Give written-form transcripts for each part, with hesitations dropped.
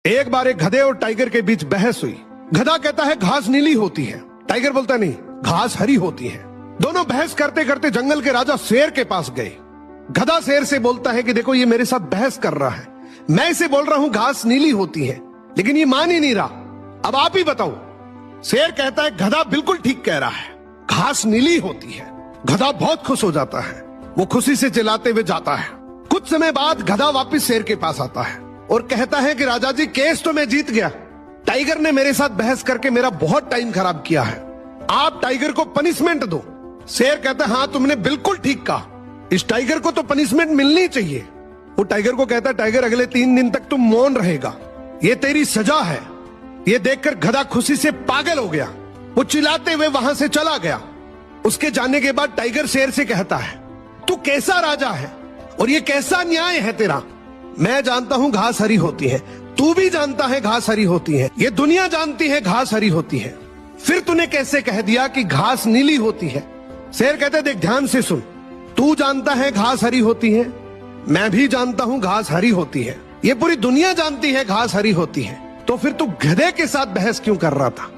एक बार एक गधे और टाइगर के बीच बहस हुई। गधा कहता है घास नीली होती है, टाइगर बोलता नहीं घास हरी होती है। दोनों बहस करते करते जंगल के राजा शेर के पास गए। गधा शेर से बोलता है कि देखो ये मेरे साथ बहस कर रहा है, मैं इसे बोल रहा हूं घास नीली होती है, लेकिन ये मान ही नहीं रहा, अब आप ही बताओ। शेर कहता है गधा बिल्कुल ठीक कह रहा है, घास नीली होती है। गधा बहुत खुश हो जाता है, वो खुशी से चिल्लाते हुए जाता है। कुछ समय बाद गधा वापस शेर के पास आता है और कहता है कि राजा जी केस तो मैं जीत गया, टाइगर ने मेरे साथ बहस करके मेरा बहुत टाइम खराब किया है, आप टाइगर को पनिशमेंट दो। शेर कहता है हाँ तुमने बिल्कुल ठीक कहा, इस टाइगर को तो पनिशमेंट मिलनी चाहिए। वो टाइगर को कहता है टाइगर अगले 3 दिन तक तुम मौन रहेगा, ये तेरी सजा है। ये देखकर गधा खुशी से पागल हो गया, वो चिल्लाते हुए वहां से चला गया। उसके जाने के बाद टाइगर शेर से कहता है तू कैसा राजा है और ये कैसा न्याय है तेरा। मैं जानता हूं घास हरी होती है, तू भी जानता है घास हरी होती है, ये दुनिया जानती है घास हरी होती है, फिर तूने कैसे कह दिया कि घास नीली होती है। शेर कहते देख ध्यान से सुन, तू जानता है घास हरी होती है, मैं भी जानता हूं घास हरी होती है, ये पूरी दुनिया जानती है घास हरी होती है, तो फिर तू गधे के साथ बहस क्यों कर रहा था।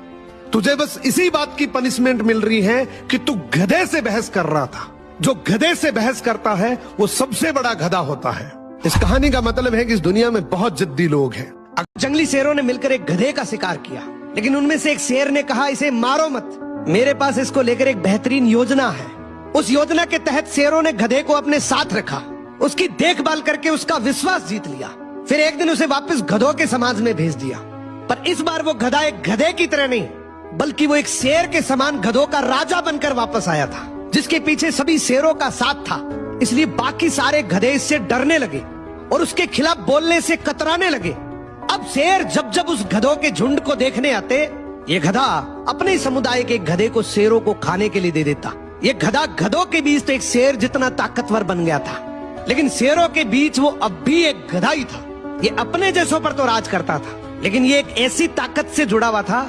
तुझे बस इसी बात की पनिशमेंट मिल रही है कि तू गधे से बहस कर रहा था। जो गधे से बहस करता है वो सबसे बड़ा गधा होता है। इस कहानी का मतलब है कि इस दुनिया में बहुत जिद्दी लोग हैं। जंगली शेरों ने मिलकर एक गधे का शिकार किया, लेकिन उनमें से एक शेर ने कहा इसे मारो मत, मेरे पास इसको लेकर एक बेहतरीन योजना है। उस योजना के तहत शेरों ने गधे को अपने साथ रखा, उसकी देखभाल करके उसका विश्वास जीत लिया। फिर एक दिन उसे वापस गधों के समाज में भेज दिया, पर इस बार वो गधा एक गधे की तरह नहीं, बल्कि वो एक शेर के समान गधों का राजा बनकर वापस आया था, जिसके पीछे सभी शेरों का साथ था। इसलिए बाकी सारे गधे इससे डरने लगे और उसके खिलाफ बोलने से कतराने लगे। अब शेर जब जब उस गधों के झुंड को देखने आते, ये गधा अपने समुदाय के गधे को शेरों को खाने के लिए दे देता। ये गधा गधों के बीच तो एक शेर जितना ताकतवर बन गया था, लेकिन शेरों के बीच वो अब भी एक गधा ही था। ये अपने जैसों पर तो राज करता था, लेकिन ये एक ऐसी ताकत से जुड़ा हुआ था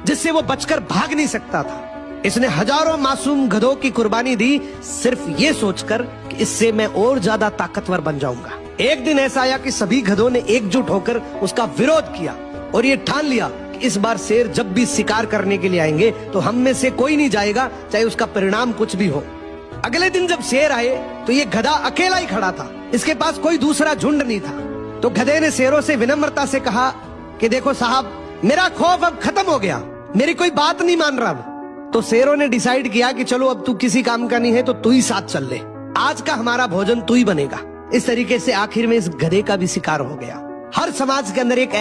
जिससे वो बचकर भाग नहीं सकता था। इसने हजारों मासूम गधों की कुर्बानी दी, सिर्फ ये सोचकर कि इससे मैं और ज्यादा ताकतवर बन जाऊंगा। एक दिन ऐसा आया कि सभी गधों ने एकजुट होकर उसका विरोध किया और ये ठान लिया कि इस बार शेर जब भी शिकार करने के लिए आएंगे तो हम में से कोई नहीं जाएगा, चाहे उसका परिणाम कुछ भी हो। अगले दिन जब शेर आए तो ये गधा अकेला ही खड़ा था, इसके पास कोई दूसरा झुंड नहीं था। तो गधे ने शेरों से विनम्रता से कहा कि देखो साहब, मेरा खौफ अब खत्म हो गया, मेरी कोई बात नहीं मान रहा। तो शेरों ने डिसाइड किया कि चलो अब तू किसी काम का नहीं है तो तू ही साथ चल ले, आज का हमारा भोजन तू ही बनेगा। इस तरीके से आखिर में इस गधे का भी शिकार हो गया। हर समाज के अंदर एक